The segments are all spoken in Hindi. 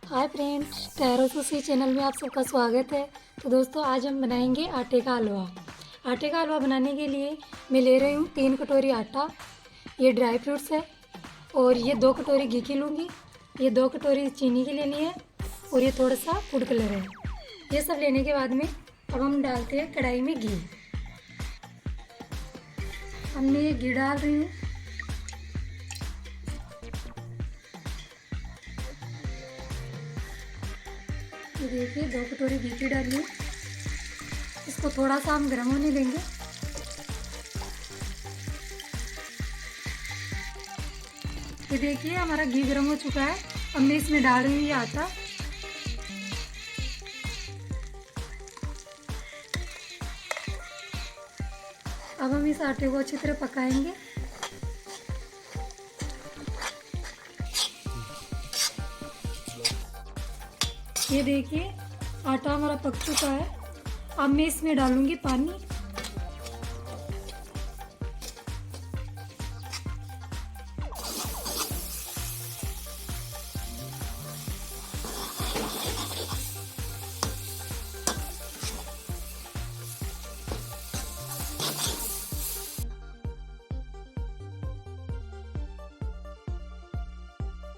Hi friends, tarot sushi channel में आप सबका स्वागत है। तो दोस्तों, आज हम बनाएंगे आटे का हलवा। आटे का हलवा बनाने के लिए मैं ले रही हूँ 3 कटोरी आटा। ये ड्राई फ्रूट्स है और ये 2 कटोरी घी की लूँगी। ये 2 कटोरी चीनी की लेनी है और ये थोड़ा सा फूड कलर है। ये सब लेने के बाद में अब हम डालते हैं कढ़ाई में घी। हमने ये घी डाल रही हूँ। ये देखिए 2 कटोरी घी की डाली। इसको थोड़ा सा हम गर्म होने देंगे। ये देखिए हमारा घी गर्म हो चुका है। अब मैं इसमें डाल रही हूँ ये आटा। अब हम इस आटे को अच्छी तरह पकाएंगे। ये देखिए आटा हमारा पक चुका है। अब मैं इसमें डालूंगी पानी।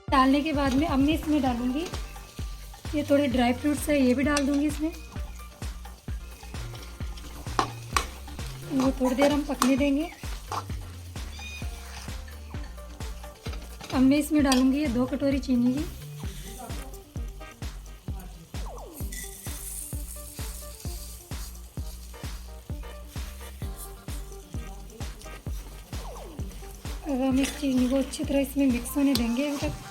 डालने के बाद में अब मैं इसमें डालूंगी ये थोड़े ड्राई फ्रूट्स है, ये भी डाल दूंगी इसमें। वो थोड़ी देर हम पकने देंगे। अब मैं इसमें डालूंगी ये 2 कटोरी चीनी की। अब हम इस चीनी को अच्छी तरह इसमें मिक्स होने देंगे अभी तक।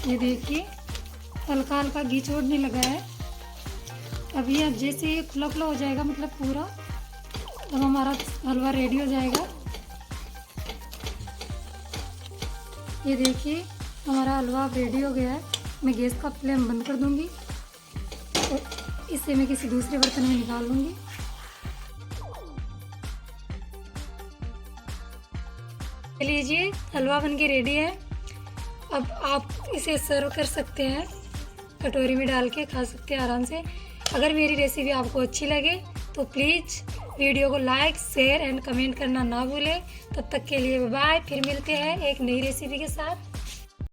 ये देखिए हल्का हल्का घी छोड़ने लगा है। अभी अब जैसे ये खुला खुला हो जाएगा, मतलब पूरा, तब हमारा हलवा रेडी हो जाएगा। ये देखिए हमारा हलवा रेडी हो गया है। मैं गैस का फ्लेम बंद कर दूंगी और इसे मैं किसी दूसरे बर्तन में निकाल लूँगी। लीजिए हलवा बनके रेडी है। अब आप इसे सर्व कर सकते हैं, कटोरी में डाल के खा सकते हैं आराम से। अगर मेरी रेसिपी आपको अच्छी लगे तो प्लीज़ वीडियो को लाइक, शेयर एंड कमेंट करना ना भूलें। तब तक के लिए बाय। फिर मिलते हैं एक नई रेसिपी के साथ।